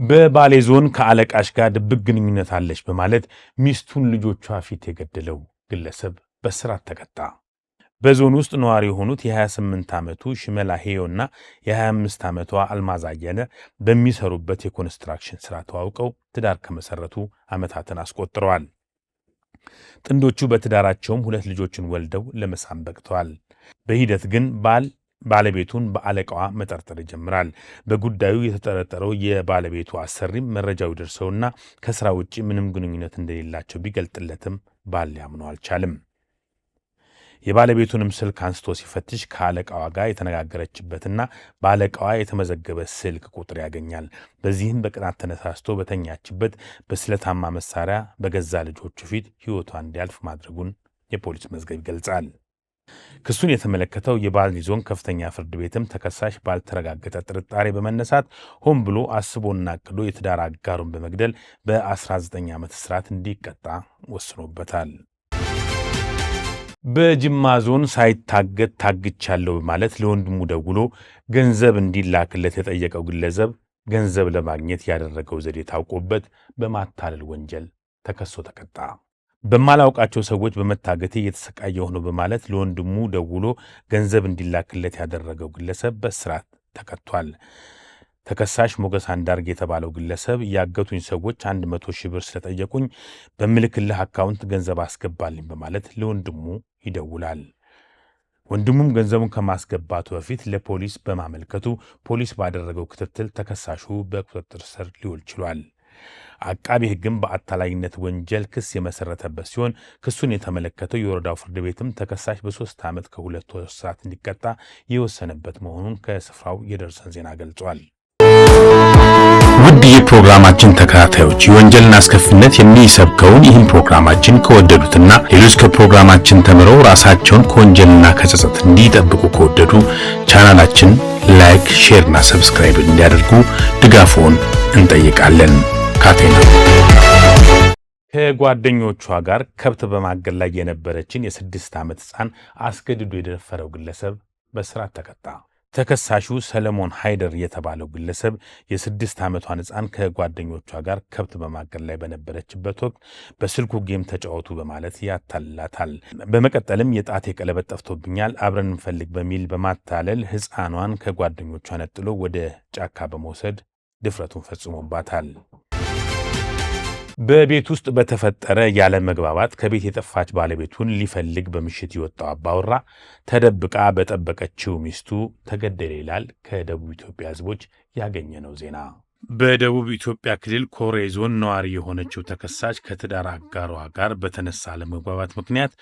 በባሌ ዞን ከአለቃሽ ጋር ድብቅ ግንኙነት አለች በማለት ሚስቱን ልጆቿ ፊት የገደለው ግለሰብ በእስራት ተቀጣ። በዞን ውስጥ ነዋሪ የሆኑት የ28 ዓመቱ ሽመላ ሄዮና የ25 ዓመቷ አልማዝ አየነ በሚሰሩበት የኮንስትራክሽን ስራ ተዋውቀው ትዳር ከመሰረቱ ዓመታትን አስቆጥረዋል። ጥንዶቹ በትዳራቸውም 2 ልጆችን ወልደው ለመሳም በቅተዋል። በሂደት ግን ባለቤቱን በአለቃዋ መጠርጠር ይጀምራል። በጉዳዩ የተጠረጠረው የባለቤቱ አሰሪም መረጃው ደርሰውና ከስራ ውጪ ምንም ግንኙነት እንደሌላቸው ቢገልጥለትም ባል ሊያምነው አልቻለም። የባለቤቱንም ስልክ አንስቶ ሲፈትሽ ከአለቃዋ ጋር የተነጋገረችበትና በአለቃዋ የተመዘገበ ስልክ ቁጥር ያገኛል። በዚህም በቅናት ተነሳስቶ በተኛችበት በስለታማ መሳሪያ በገዛ ልጆቹ ፊት ሕይወቷ እንዲያልፍ ማድረጉን የፖሊስ መዝገብ ይገልጻል። ክሱን የተመለከተው የባሌ ዞን ከፍተኛ ፍርድ ቤትም ተከሳሽ ባልተረጋገጠ ጥርጣሬ በመነሳት ሆን ብሎ አስቦና አቅዶ የትዳር አጋሩን በመግደል በ19 ዓመት እስራት እንዲቀጣ ወስኖበታል። በጅማ ዞን ሳይታገት ታግቻለሁ በማለት ለወንድሙ ደውሎ ገንዘብ እንዲላክለት የጠየቀው ግለሰብ ገንዘብ ለማግኘት ያደረገው ዘዴ ታውቆበት በማታለል ወንጀል ተከሶ ተቀጣ። በማላውቃቸው ሰዎች በመታገቴ እየተሰቃየሁ ነው በማለት ለወንድሙ ደውሎ ገንዘብ እንዲላክለት ያደረገው ግለሰብ በእስራት ተቀጥቷል። ተከሳሽ ሞገስ አንዳርጌ የተባለው ግለሰብ ያገቱኝ ሰዎች 100 ሺህ ብር ስለጠየቁኝ በምልክልህ አካውንት ገንዘብ አስገባልኝ በማለት ለወንድሙ ይደውላል። ወንድሙም ገንዘቡን ከማስገባቱ በፊት ለፖሊስ በማመልከቱ ፖሊስ ባደረገው ክትትል ተከሳሹ በቁጥጥር ስር ሊውል ችሏል። አቃቢ ሕግም በአታላይነት ወንጀል ክስ የመሰረተበት ሲሆን ክሱን የተመለከተው የወረዳው ፍርድ ቤትም ተከሳሽ በ3 ዓመት ከ2 ወር እስራት እንዲቀጣ የወሰነበት መሆኑን ከስፍራው የደረሰን ዜና ገልጿል። ውድ የፕሮግራማችን ተከታታዮች የወንጀልን አስከፊነት የሚሰብከውን ይህን ፕሮግራማችን ከወደዱትና ሌሎች ከፕሮግራማችን ተምረው ራሳቸውን ከወንጀልና ከጸጸት እንዲጠብቁ ከወደዱ ቻናላችን ላይክ፣ ሼር እና ሰብስክራይብ እንዲያደርጉ ድጋፎን እንጠይቃለን። ካቴና ከጓደኞቿ ጋር ከብት በማገድ ላይ የነበረችን የ6 ዓመት ሕፃን አስገድዶ የደፈረው ግለሰብ በእስራት ተቀጣ። ተከሳሹ ሰለሞን ሃይደር የተባለው ግለሰብ የ6 ዓመቷን ሕፃን ከጓደኞቿ ጋር ከብት በማገድ ላይ በነበረችበት ወቅት በስልኩ ጌም ተጫወቱ በማለት ያታልላታል። በመቀጠልም የጣቴ ቀለበት ጠፍቶብኛል አብረን እንፈልግ በሚል በማታለል ሕፃኗን ከጓደኞቿ ነጥሎ ወደ ጫካ በመውሰድ ድፍረቱን ፈጽሞባታል። በቤት ውስጥ በተፈጠረ ያለ መግባባት ከቤት የጠፋች ባለቤቱን ሊፈልግ በምሽት የወጣው አባወራ ተደብቃ በጠበቀችው ሚስቱ ተገደለ ይላል ከደቡብ ኢትዮጵያ ሕዝቦች ያገኘነው ዜና። በደቡብ ኢትዮጵያ ክልል ኮሬ ዞን ነዋሪ የሆነችው ተከሳሽ ከትዳር አጋሯ ጋር በተነሳ አለመግባባት ምክንያት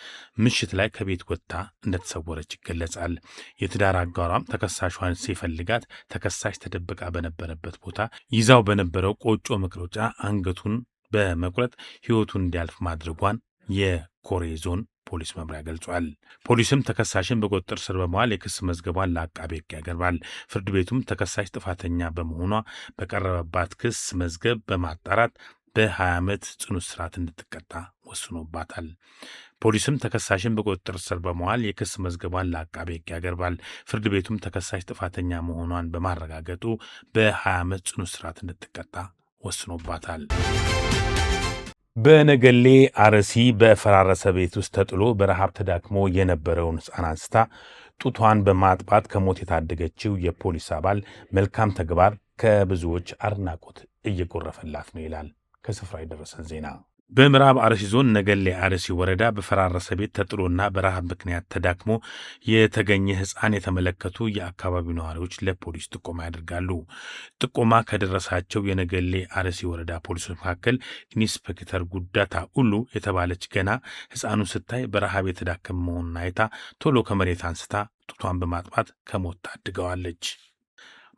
ምሽት ላይ ከቤት ወጥታ እንደተሰወረች ይገለጻል። የትዳር አጋሯም ተከሳሿን ሲፈልጋት ተከሳሽ ተደብቃ በነበረበት ቦታ ይዛው በነበረው ቆጮ መቅረጫ አንገቱን በመቁረጥ ሕይወቱን እንዲያልፍ ማድረጓን የኮሬ ዞን ፖሊስ መምሪያ ገልጿል። ፖሊስም ተከሳሽን በቁጥጥር ስር በመዋል የክስ መዝገቧን ለአቃቤ ሕግ ያቀርባል። ፍርድ ቤቱም ተከሳሽ ጥፋተኛ በመሆኗ በቀረበባት ክስ መዝገብ በማጣራት በ20 ዓመት ጽኑ እስራት እንድትቀጣ ወስኖባታል። ፖሊስም ተከሳሽን በቁጥጥር ስር በመዋል የክስ መዝገቧን ለአቃቤ ሕግ ያቀርባል። ፍርድ ቤቱም ተከሳሽ ጥፋተኛ መሆኗን በማረጋገጡ በ20 ዓመት ጽኑ እስራት እንድትቀጣ ወስኖባታል። በነገሌ አርሲ በፈራረሰ ቤት ውስጥ ተጥሎ በረሃብ ተዳክሞ የነበረውን ሕፃን አንስታ ጡቷን በማጥባት ከሞት የታደገችው የፖሊስ አባል መልካም ተግባር ከብዙዎች አድናቆት እየጎረፈላት ነው ይላል ከስፍራ የደረሰን ዜና። በምዕራብ አርሲ ዞን ነገሌ አርሲ ወረዳ በፈራረሰ ቤት ተጥሎና በረሃብ ምክንያት ተዳክሞ የተገኘ ሕፃን የተመለከቱ የአካባቢው ነዋሪዎች ለፖሊስ ጥቆማ ያደርጋሉ። ጥቆማ ከደረሳቸው የነገሌ አርሲ ወረዳ ፖሊሶች መካከል ኢንስፔክተር ጉዳታ ሁሉ የተባለች ገና ሕፃኑን ስታይ በረሃብ የተዳከመ መሆኑን አይታ ቶሎ ከመሬት አንስታ ጡቷን በማጥባት ከሞት ታድገዋለች።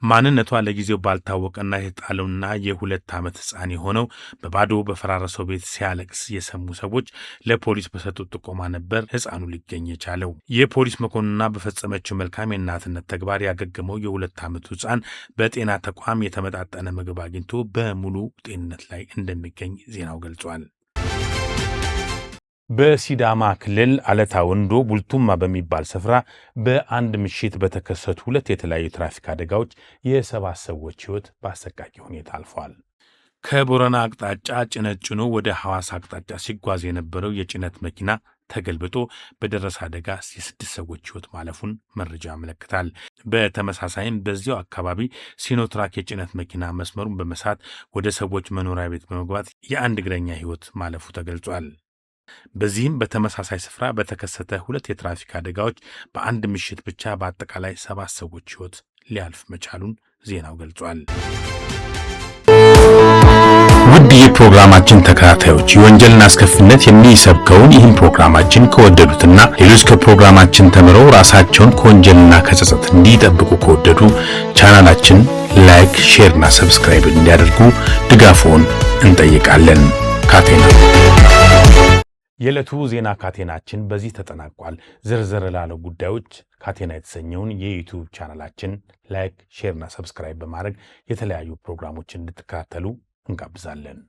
ማንነቷ ለጊዜው ባልታወቀና የተጣለውና የ2 ዓመት ሕፃን የሆነው በባዶ በፈራረሰው ቤት ሲያለቅስ የሰሙ ሰዎች ለፖሊስ በሰጡት ጥቆማ ነበር ሕፃኑ ሊገኝ የቻለው። የፖሊስ መኮንኑና በፈጸመችው መልካም የእናትነት ተግባር ያገገመው የ2 ዓመቱ ሕፃን በጤና ተቋም የተመጣጠነ ምግብ አግኝቶ በሙሉ ጤንነት ላይ እንደሚገኝ ዜናው ገልጿል። በሲዳማ ክልል አለታ ወንዶ ቡልቱማ በሚባል ስፍራ በአንድ ምሽት በተከሰቱ 2 የተለያዩ ትራፊክ አደጋዎች የ7 ሰዎች ሕይወት በአሰቃቂ ሁኔታ አልፏል። ከቦረና አቅጣጫ ጭነት ጭኖ ወደ ሐዋሳ አቅጣጫ ሲጓዝ የነበረው የጭነት መኪና ተገልብጦ በደረሰ አደጋ የ6 ሰዎች ሕይወት ማለፉን መረጃ ያመለክታል። በተመሳሳይም በዚያው አካባቢ ሲኖትራክ የጭነት መኪና መስመሩን በመሳት ወደ ሰዎች መኖሪያ ቤት በመግባት የአንድ እግረኛ ሕይወት ማለፉ ተገልጿል። በዚህም በተመሳሳይ ስፍራ በተከሰተ 2 የትራፊክ አደጋዎች በአንድ ምሽት ብቻ በአጠቃላይ 7 ሰዎች ሕይወት ሊያልፍ መቻሉን ዜናው ገልጿል። ውድ የፕሮግራማችን ተከታታዮች የወንጀልን አስከፊነት የሚሰብከውን ይህን ፕሮግራማችን ከወደዱትና ሌሎች ከፕሮግራማችን ተምረው ራሳቸውን ከወንጀልና ከጸጸት እንዲጠብቁ ከወደዱ ቻናላችን ላይክ፣ ሼር እና ሰብስክራይብ እንዲያደርጉ ድጋፎን እንጠይቃለን። ካቴና የዕለቱ ዜና ካቴናችን በዚህ ተጠናቋል። ዝርዝር ላለው ጉዳዮች ካቴና የተሰኘውን የዩቲዩብ ቻናላችን ላይክ፣ ሼር እና ሰብስክራይብ በማድረግ የተለያዩ ፕሮግራሞችን እንድትከታተሉ እንጋብዛለን።